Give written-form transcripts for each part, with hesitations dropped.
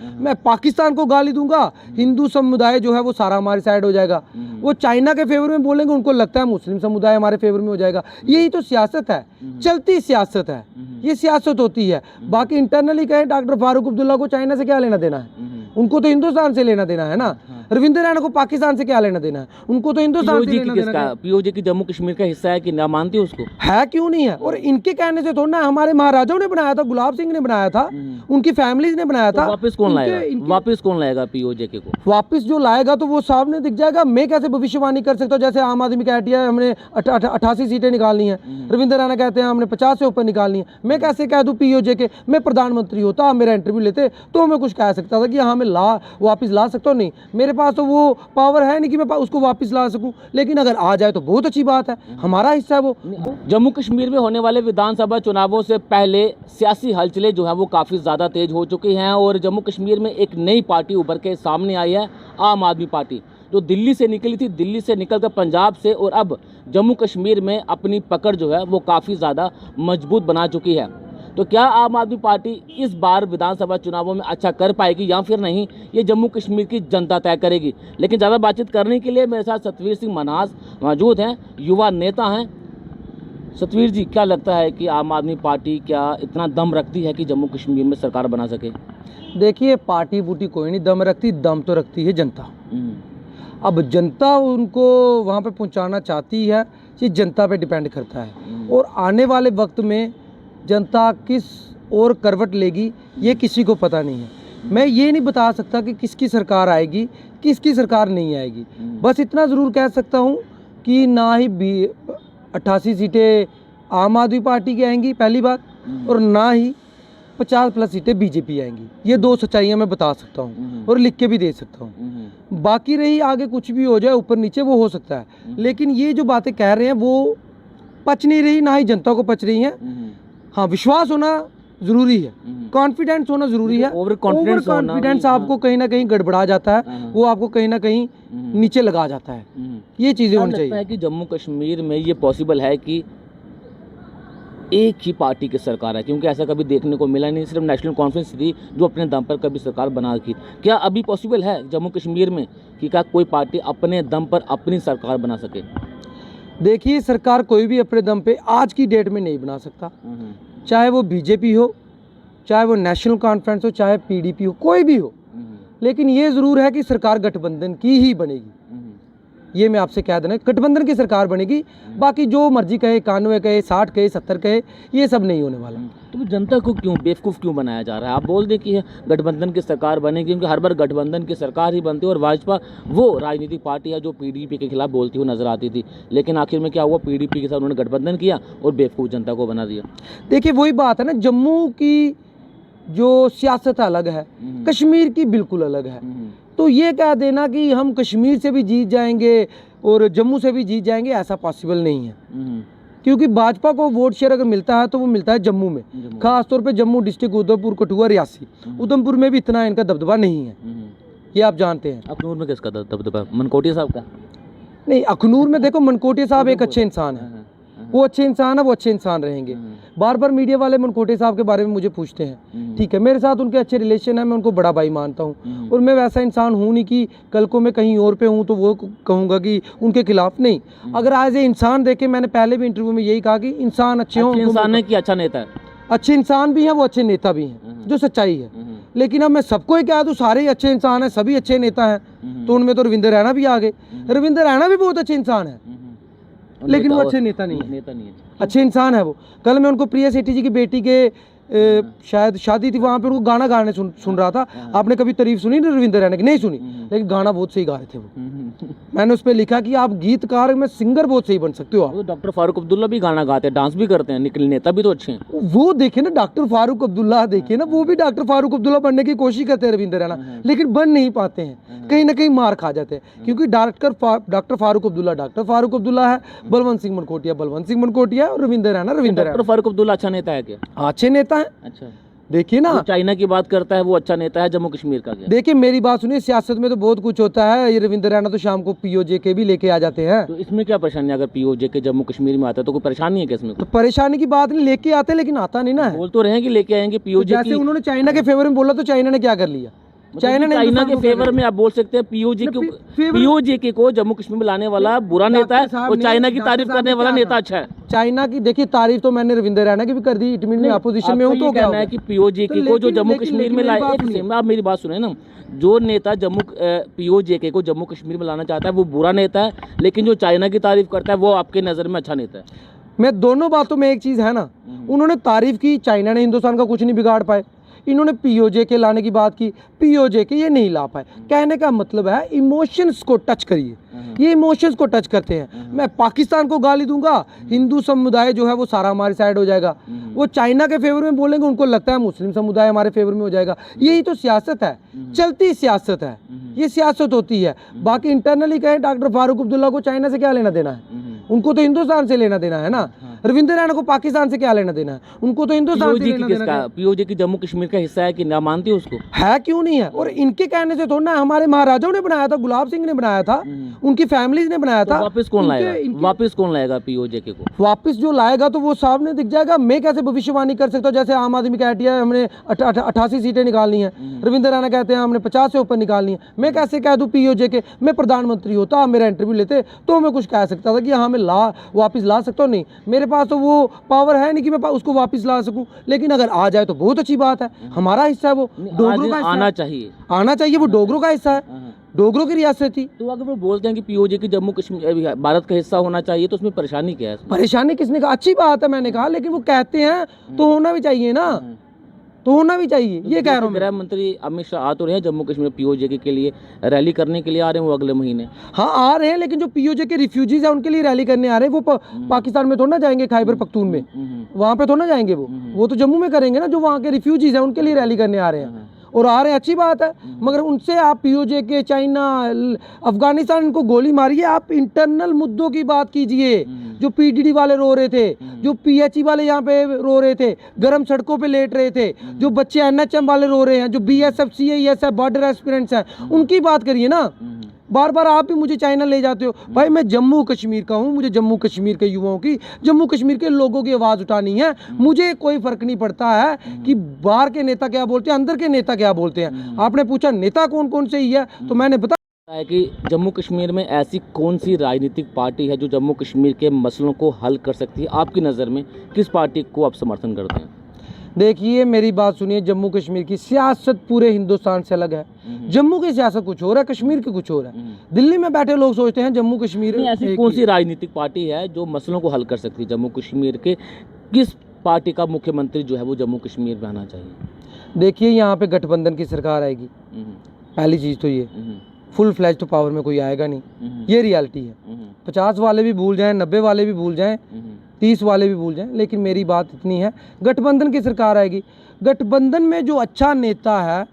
मैं पाकिस्तान को गाली दूंगा, हिंदू समुदाय जो है वो सारा हमारी साइड हो जाएगा। वो चाइना के फेवर में बोलेंगे, उनको लगता है मुस्लिम समुदाय हमारे फेवर में हो जाएगा। यही तो सियासत है, चलती सियासत है, ये सियासत होती है। बाकी इंटरनली कहें डॉक्टर फारूक अब्दुल्ला को चाइना से क्या लेना देना है, उनको तो हिंदुस्तान से लेना देना है ना। रविंद्र रैना को पाकिस्तान से क्या लेना देना है, उनको तो हिंदुस्तान से लेना देना है। पीओजे की जम्मू कश्मीर का हिस्सा है कि ना, मानती हो उसको? है, क्यों नहीं है। और इनके कहने से थोड़ा ना, हमारे महाराजाओं ने बनाया था, गुलाब सिंह ने बनाया था, उनकी फैमिलीज ने बनाया था। वापस कौन लाएगा, वापस कौन लाएगा पीओजे के को? वापस जो लाएगा तो वो सामने दिख जाएगा। मैं कैसे भविष्यवाणी कर सकता हूँ? जैसे आम आदमी कहती है हमने 88 सीटें निकालनी है, रविंद्र रैना कहते हैं हमने 50 से ऊपर निकालनी है। मैं कैसे कह दूँ पीओजे के? मैं प्रधानमंत्री होता, मेरा इंटरव्यू लेते तो मैं कुछ कह सकता था कि हाँ मैं वापस ला सकता हूँ। नहीं, मेरे पास तो वो पावर है नहीं कि मैं उसको वापस ला सकूं। लेकिन अगर आ जाए तो बहुत अच्छी बात है, हमारा हिस्सा है वो। जम्मू कश्मीर में होने वाले विधानसभा चुनावों से पहले सियासी हलचलें जो है वो काफ़ी ज़्यादा तेज हो चुकी हैं और जम्मू कश्मीर में एक नई पार्टी उभर के सामने आई है, आम आदमी पार्टी, जो दिल्ली से निकली थी, दिल्ली से निकलकर पंजाब से, और अब जम्मू कश्मीर में अपनी पकड़ जो है वो काफ़ी ज़्यादा मजबूत बना चुकी है। तो क्या आम आदमी पार्टी इस बार विधानसभा चुनावों में अच्छा कर पाएगी या फिर नहीं, ये जम्मू कश्मीर की जनता तय करेगी। लेकिन ज़्यादा बातचीत करने के लिए मेरे साथ सतवीर सिंह मन्हास मौजूद हैं, युवा नेता हैं। सतवीर जी, क्या लगता है कि आम आदमी पार्टी क्या इतना दम रखती है कि जम्मू कश्मीर में सरकार बना सके? देखिए, पार्टी बूटी कोई नहीं दम रखती, दम तो रखती है जनता। अब जनता उनको वहाँ पे पहुँचाना चाहती है, ये जनता पे डिपेंड करता है। और आने वाले वक्त में जनता किस और करवट लेगी ये किसी को पता नहीं है। मैं ये नहीं बता सकता कि किसकी सरकार आएगी, किसकी सरकार नहीं आएगी। बस इतना ज़रूर कह सकता हूँ कि ना ही 88 सीटें आम आदमी पार्टी की आएंगी पहली बात, और ना ही 50+ सीटें बीजेपी आएंगी। ये दो सच्चाइयाँ मैं बता सकता हूँ और लिख के भी दे सकता हूँ। बाकी रही आगे कुछ भी हो जाए, ऊपर नीचे, वो हो सकता है। लेकिन ये जो बातें कह रहे हैं वो पच नहीं रही, ना ही जनता को पच रही हैं। हाँ, विश्वास होना जरूरी है, कॉन्फिडेंस होना जरूरी है। ओवर कॉन्फिडेंस आपको कहीं ना कहीं गड़बड़ा जाता है, वो आपको कहीं ना कहीं नीचे लगा जाता है। ये चीजें होनी चाहिए। लगता है कि जम्मू कश्मीर में ये पॉसिबल है कि एक ही पार्टी की सरकार है, क्योंकि ऐसा कभी देखने को मिला नहीं। सिर्फ नेशनल कॉन्फ्रेंस थी जो अपने दम पर कभी सरकार बना रखी। क्या अभी पॉसिबल है जम्मू कश्मीर में कि क्या कोई पार्टी अपने दम पर अपनी सरकार बना सके? देखिए, सरकार कोई भी अपने दम पे आज की डेट में नहीं बना सकता, चाहे वो बीजेपी हो, चाहे वो नेशनल कॉन्फ्रेंस हो, चाहे पीडीपी हो, कोई भी हो। लेकिन ये ज़रूर है कि सरकार गठबंधन की ही बनेगी। ये मैं आपसे कह देना, गठबंधन की सरकार बनेगी। बाकी जो मर्जी कहे, 91 कहे, 60 कहे, 70 कहे, ये सब नहीं होने वाला। तो जनता को क्यों बेवकूफ़ क्यों बनाया जा रहा है? आप बोल दें कि गठबंधन की सरकार बनेगी, क्योंकि हर बार गठबंधन की सरकार ही बनती है और भाजपा वो राजनीतिक पार्टी है जो पीडीपी के खिलाफ बोलती हुई नजर आती थी। लेकिन आखिर में क्या हुआ, पीडीपी के साथ उन्होंने गठबंधन किया और बेवकूफ़ जनता को बना दिया। देखिए, वही बात है ना, जम्मू की जो सियासत अलग है, कश्मीर की बिल्कुल अलग है। तो ये कह देना कि हम कश्मीर से भी जीत जाएंगे और जम्मू से भी जीत जाएंगे, ऐसा पॉसिबल नहीं है। क्योंकि भाजपा को वोट शेयर अगर मिलता है तो वो मिलता है जम्मू में, खासतौर पे जम्मू डिस्ट्रिक्ट, उधमपुर, कठुआ, रियासी। उधमपुर में भी इतना इनका दबदबा नहीं है, ये आप जानते हैं। अखनूर में किसका दबदबा? मनकोटिया साहब का? नहीं, अखनूर में देखो, मनकोटिया साहब एक अच्छे इंसान है, वो अच्छे इंसान है, वो अच्छे इंसान रहेंगे। बार बार मीडिया वाले मनकोटिया साहब के बारे में मुझे पूछते हैं, ठीक है, मेरे साथ उनके अच्छे रिलेशन है, मैं उनको बड़ा भाई मानता हूँ। और मैं वैसा इंसान हूँ नहीं कि कल को मैं कहीं और पे हूँ तो वो कहूँगा कि उनके खिलाफ नहीं। अगर आज ये इंसान देखे, मैंने पहले भी इंटरव्यू में यही कहा कि इंसान अच्छे हों, इंसान है कि अच्छा नेता है, अच्छे इंसान भी हैं, वो अच्छे नेता भी हैं, जो सच्चाई है। लेकिन अब मैं सबको ही कह दूँ सारे ही अच्छे इंसान हैं, सभी अच्छे नेता हैं, तो उनमें तो रविंद्र रैना भी आ गए। रविंद्र रैना भी बहुत अच्छे इंसान है, लेकिन वो अच्छे नेता नहीं है, अच्छे इंसान है वो। कल मैं उनको प्रिया सेठी जी की बेटी के शायद शादी थी, वहाँ पे उनको गाना गाने सुन रहा था। आपने कभी तारीफ सुनी ना रविंद्र रैना की? नहीं सुनी, लेकिन गाना बहुत सही गा रहे थे वो। मैंने उस पर लिखा कि आप गीतकार में सिंगर बहुत सही बन सकते हो आप। डॉक्टर फारूक अब्दुल्ला भी गाना गाते हैं, डांस भी करते हैं, निकले नेता भी तो अच्छे हैं। वो देखिए ना, डॉक्टर फारूक अब्दुल्ला देखिए ना, वो भी डॉक्टर फारूक अब्दुल्ला बनने की कोशिश करते हैं रविंद्र रैना, लेकिन बन नहीं पाते हैं, कहीं ना कहीं मार खा जाते हैं। क्योंकि डॉक्टर फारूक अब्दुल्ला है, बलवंत सिंह मनकोटिया है, और रविंद्र रैना। डॉक्टर फारूक अब्दुल्ला अच्छा नेता है क्या? अच्छे नेता है। अच्छा, देखिए ना, चाइना की बात करता है वो अच्छा नेता है, जम्मू कश्मीर का क्या? देखिए, मेरी बात सुनिए, सियासत में तो बहुत कुछ होता है। ये रविंद्र रैना तो शाम को पीओजे के भी लेके आ जाते हैं। तो इसमें क्या परेशानी है? अगर पीओजे के जम्मू कश्मीर में आता है तो कोई परेशानी है क्या इसमें? तो परेशानी की बात नहीं, लेके आते लेकिन आता नहीं ना है। बोल तो रहे हैं कि लेके आएंगे पीओजे। जैसे उन्होंने चाइना के फेवर में बोला तो चाइना ने क्या कर लिया? चाइना ने चाइना हिंदुस्तान के को फेवर में आप बोल सकते हैं पीओजे को जम्मू कश्मीर में लाने वाला बुरा नेता है और चाइना की तारीफ करने वाला नेता अच्छा है। चाइना की देखिए तारीफ तो मैंने रविंद्र रैना की भी कर दी, इट मीन मैं अपोजिशन में हूं तो क्या कहना है कि पीओजे को जो जम्मू कश्मीर में लाए, एक सेकंड आप मेरी बात सुने ना, जो नेता पीओजे को जम्मू कश्मीर में लाना चाहता है वो बुरा नेता है, लेकिन जो चाइना की तारीफ करता है वो आपके नज़र में अच्छा नेता है। मैं दोनों बातों में एक चीज़ है ना, उन्होंने तारीफ की, चाइना ने हिंदुस्तान का कुछ नहीं बिगाड़ पाए। इन्होंने पीओजे के लाने की बात की, पीओजे के ये नहीं ला पाए। कहने का मतलब है इमोशंस को टच करिए, ये इमोशंस को टच करते हैं। मैं पाकिस्तान को गाली दूंगा, हिंदू समुदाय जो है वो सारा हमारी साइड हो जाएगा। वो चाइना के फेवर में बोलेंगे, उनको लगता है मुस्लिम समुदाय हमारे फेवर में हो जाएगा। यही तो सियासत है, चलती सियासत है, ये सियासत होती है। बाकी इंटरनली कहें डॉक्टर फारूक अब्दुल्ला को चाइना से क्या लेना देना है, उनको तो हिंदुस्तान से लेना देना है ना। रविंद्र रैना को पाकिस्तान से क्या लेना देना है, उनको तो हिंदुस्तान से लेना देना है। पीओजे की जम्मू कश्मीर का हिस्सा है कि ना मानती है उसको, है क्यों नहीं है। और इनके कहने से थोड़ा ना, हमारे महाराजाओं ने बनाया था, गुलाब सिंह ने बनाया था, उनकी फैमिलीज ने बनाया था। वापस कौन लाएगा, वापस कौन लाएगा पीओजे को? वापस जो लाएगा तो वो सामने दिख जाएगा। मैं कैसे भविष्यवाणी कर सकता हूँ, जैसे आम आदमी कहती है हमने 88 सीटें निकालनी है, रविंद्र रैना कहते हैं हमने 50 से ऊपर निकालनी है। मैं कैसे कह दूँ पीओजे के, मैं प्रधानमंत्री होता, मेरा इंटरव्यू लेते तो मैं कुछ कह सकता था कि हाँ मैं वापस ला सकता हूँ। नहीं, मेरे पास तो वो पावर है नहीं कि मैं उसको वापस ला सकूं। लेकिन अगर आ जाए तो बहुत अच्छी बात है, हमारा हिस्सा है, वो डोगरों का हिस्सा आना चाहिए, आना चाहिए। वो डोगरों का हिस्सा है, डोगरों की रियासत थी। तो अगर वो बोलते हैं कि पीओजे की जम्मू कश्मीर भारत का हिस्सा होना चाहिए तो उसमें परेशानी क्या है? परेशानी किसने कहा, अच्छी बात है मैंने कहा, लेकिन वो कहते हैं तो होना भी चाहिए ना, तो होना भी चाहिए। ये कह रहा हूँ। गृह मंत्री अमित शाह आ तो रहे हैं जम्मू कश्मीर पीओजे के लिए, रैली करने के लिए आ रहे हैं वो अगले महीने। हाँ आ रहे हैं, लेकिन जो पीओजे के रिफ्यूजीज है उनके लिए रैली करने आ रहे हैं। वो पाकिस्तान में थोड़ा ना जाएंगे, खैबर पख्तून में, वहाँ पे थोड़ा ना जाएंगे। वो तो जम्मू में करेंगे ना, जो वहाँ के रिफ्यूजीज है उनके लिए रैली करने आ रहे हैं और आ रहे हैं, अच्छी बात है। मगर उनसे आप पीओजे के, चाइना, अफगानिस्तान, इनको गोली मारिए, आप इंटरनल मुद्दों की बात कीजिए। जो पीडीडी वाले रो रहे थे, जो पीएचई वाले यहाँ पे रो रहे थे, गर्म सड़कों पे लेट रहे थे, जो बच्चे एनएचएम वाले रो रहे हैं, जो बीएसएफ, सीआईएसएफ, बॉर्डर एस्पिरेंट्स हैं, उनकी बात करिए ना। बार बार आप भी मुझे चाइना ले जाते हो। भाई मैं जम्मू कश्मीर का हूँ, मुझे जम्मू कश्मीर के युवाओं की, जम्मू कश्मीर के लोगों की आवाज़ उठानी है। मुझे कोई फर्क नहीं पड़ता है कि बाहर के नेता क्या बोलते हैं, अंदर के नेता क्या बोलते हैं। आपने पूछा नेता कौन कौन से ही है, तो मैंने बताया है कि जम्मू कश्मीर में ऐसी कौन सी राजनीतिक पार्टी है जो जम्मू कश्मीर के मसलों को हल कर सकती है। आपकी नज़र में किस पार्टी को आप समर्थन करते हैं? देखिए मेरी बात सुनिए, जम्मू कश्मीर की सियासत पूरे हिंदुस्तान से अलग है। जम्मू की सियासत कुछ और है, कश्मीर की कुछ और है। दिल्ली में बैठे लोग सोचते हैं जम्मू कश्मीर। ऐसी कौन सी राजनीतिक पार्टी है जो मसलों को हल कर सकती है जम्मू कश्मीर के? किस पार्टी का मुख्यमंत्री जो है वो जम्मू कश्मीर में आना चाहिए? देखिए यहाँ पे गठबंधन की सरकार आएगी, पहली चीज़ तो ये। फुल फ्लैज तो पावर में कोई आएगा नहीं, ये रियलिटी है। 50 वाले भी भूल जाएं, 90 वाले भी भूल जाएं, 30 वाले भी भूल जाएं, लेकिन मेरी बात इतनी है, गठबंधन की सरकार आएगी। गठबंधन में जो अच्छा नेता है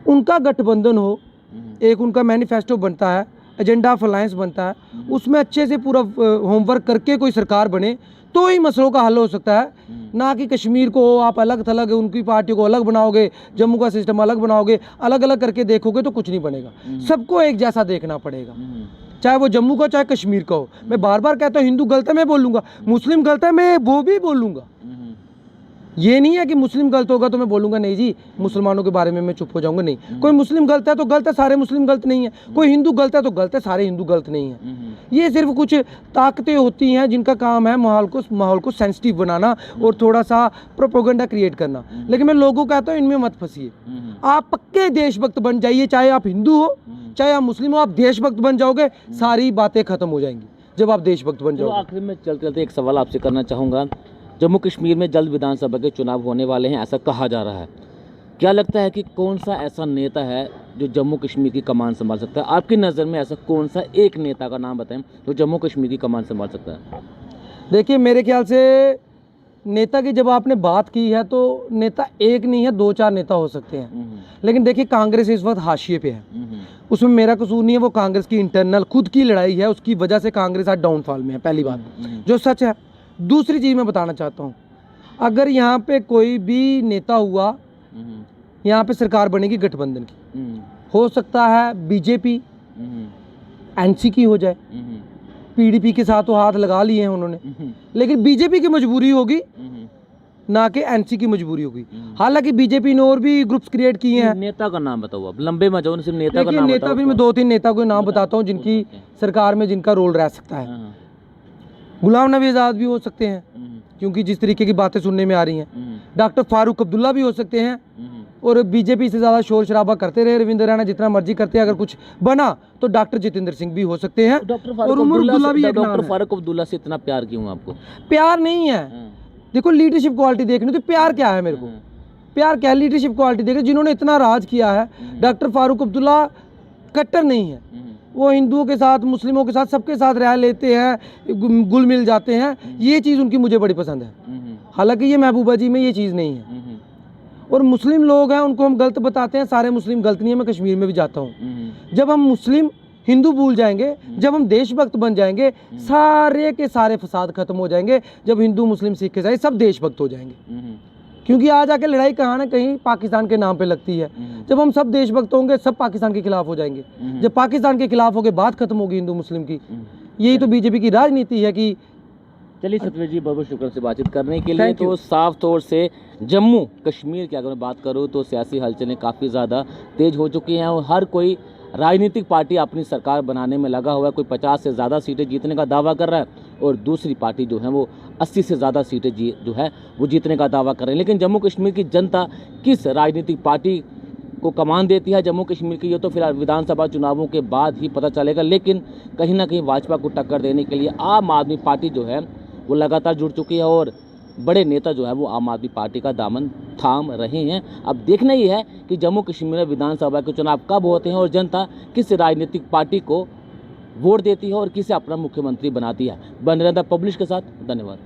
उनका गठबंधन हो, एक उनका मैनिफेस्टो बनता है, एजेंडा ऑफ अलायंस बनता है, उसमें अच्छे से पूरा होमवर्क करके कोई सरकार बने तो ही मसलों का हल हो सकता है। ना कि कश्मीर को आप अलग थलग, उनकी पार्टी को अलग बनाओगे, जम्मू का सिस्टम अलग बनाओगे, अलग अलग करके देखोगे तो कुछ नहीं बनेगा। सबको एक जैसा देखना पड़ेगा, चाहे वो जम्मू का चाहे कश्मीर का हो। मैं बार बार कहता हूँ हिंदू गलत है मैं बोलूँगा, मुस्लिम गलत है मैं वो भी बोलूँगा। ये नहीं है कि मुस्लिम गलत होगा तो मैं बोलूँगा नहीं जी मुसलमानों के बारे में मैं चुप हो जाऊँगा, नहीं। कोई मुस्लिम गलत है तो गलत है, सारे मुस्लिम गलत नहीं है। कोई हिंदू गलत है तो गलत है, सारे हिंदू गलत नहीं है। ये सिर्फ कुछ ताकतें होती हैं जिनका काम है माहौल को सेंसिटिव बनाना और थोड़ा सा प्रोपेगेंडा क्रिएट करना। लेकिन मैं लोगों को कहता हूँ इनमें मत फंसिए। आप पक्के देशभक्त बन जाइए, चाहे आप हिंदू हो चाहे आप मुस्लिम हो, आप देशभक्त बन जाओगे, सारी बातें खत्म हो जाएंगी जब आप देशभक्त बन जाओगे। आखिर में चलते चलते एक सवाल आपसे करना चाहूँगा। जम्मू कश्मीर में जल्द विधानसभा के चुनाव होने वाले हैं ऐसा कहा जा रहा है, क्या लगता है कि कौन सा ऐसा नेता है जो जम्मू कश्मीर की कमान संभाल सकता है? आपकी नज़र में ऐसा कौन सा एक नेता का नाम बताएं जो जम्मू कश्मीर की कमान संभाल सकता है? देखिए मेरे ख्याल से नेता की जब आपने बात की है तो नेता एक नहीं है, 2-4 नेता हो सकते हैं। लेकिन देखिए कांग्रेस इस वक्त हाशिए पे है, उसमें मेरा कसूर नहीं है। वो कांग्रेस की इंटरनल खुद की लड़ाई है, उसकी वजह से कांग्रेस आज डाउनफॉल में है, पहली बात जो सच है। दूसरी चीज़ मैं बताना चाहता हूँ, अगर यहाँ पे कोई भी नेता हुआ, यहाँ पे सरकार बनेगी गठबंधन की, हो सकता है बीजेपी एनसी की हो जाए, पीडीपी के साथ तो हाथ लगा लिए हैं उन्होंने, लेकिन बीजेपी की मजबूरी होगी ना कि एनसी की मजबूरी होगी। हालांकि बीजेपी ने और भी ग्रुप्स क्रिएट किए हैं। नेता का नाम बताओ, अब लंबे में जाओ, सिर्फ नेता का देखिए नाम नेता बताओ। भी मैं 2-3 नेता को नाम बताता हूँ जिनकी सरकार में जिनका रोल रह सकता है। हाँ, गुलाम नबी आज़ाद भी हो सकते हैं, क्योंकि जिस तरीके की बातें सुनने में आ रही हैं। डॉक्टर फारूक अब्दुल्ला भी हो सकते हैं, और बीजेपी से ज़्यादा शोर शराबा करते रहे रविंद्र रैना जितना मर्जी करते हैं, अगर कुछ बना तो डॉक्टर जितेंद्र सिंह भी हो सकते हैं। डॉक्टर और उमर अब्दुल्ला भी एक नाम डॉक्टर है। फारूक अब्दुल्ला से इतना प्यार क्यों आपको? प्यार नहीं है, देखो लीडरशिप क्वालिटी देखनी तो प्यार क्या है मेरे को, प्यार क्या है, लीडरशिप क्वालिटी देखो। जिन्होंने इतना राज किया है, डॉक्टर फारूक अब्दुल्ला कट्टर नहीं है, वो हिंदुओं के साथ मुस्लिमों के साथ सबके साथ रह लेते हैं, घुल मिल जाते हैं। ये चीज़ उनकी मुझे बड़ी पसंद है। हालांकि ये महबूबा जी में ये चीज़ नहीं है। और मुस्लिम लोग हैं उनको हम गलत बताते हैं, सारे मुस्लिम गलत नहीं है। मैं कश्मीर में भी जाता हूँ, जब हम मुस्लिम हिंदू भूल जाएंगे, जब हम देशभक्त बन जाएंगे, सारे के सारे फसाद खत्म हो जाएंगे। जब हिंदू मुस्लिम सिख ईसाई सब देशभक्त हो जाएंगे, क्योंकि आज आके लड़ाई कहाँ ना कहीं पाकिस्तान के नाम पे लगती है। जब हम सब देशभक्त होंगे, सब पाकिस्तान के खिलाफ हो जाएंगे। जब पाकिस्तान के खिलाफ होके बात खत्म होगी हिंदू मुस्लिम की। यही तो बीजेपी की राजनीति है कि। चलिए सतवेश जी, बहुत बहुत शुक्र से बातचीत करने के लिए। तो साफ तौर से जम्मू कश्मीर की अगर मैं बात करूँ तो सियासी हलचलें काफ़ी ज़्यादा तेज हो चुकी हैं, और हर कोई राजनीतिक पार्टी अपनी सरकार बनाने में लगा हुआ है। कोई 50 से ज़्यादा सीटें जीतने का दावा कर रहा है, और दूसरी पार्टी जो है वो 80 से ज़्यादा सीटें जो है वो जीतने का दावा कर रहे हैं। लेकिन जम्मू कश्मीर की जनता किस राजनीतिक पार्टी को कमान देती है जम्मू कश्मीर की, ये तो फिलहाल विधानसभा चुनावों के बाद ही पता चलेगा। लेकिन कहीं ना कहीं भाजपा को टक्कर देने के लिए आम आदमी पार्टी जो है वो लगातार जुड़ चुकी है, और बड़े नेता जो है वो आम आदमी पार्टी का दामन थाम रहे हैं। अब देखना ही है कि जम्मू कश्मीर में विधानसभा के चुनाव कब होते हैं, और जनता किस राजनीतिक पार्टी को वोट देती है और किसे अपना मुख्यमंत्री बनाती है। बने रहता पब्लिश के साथ, धन्यवाद।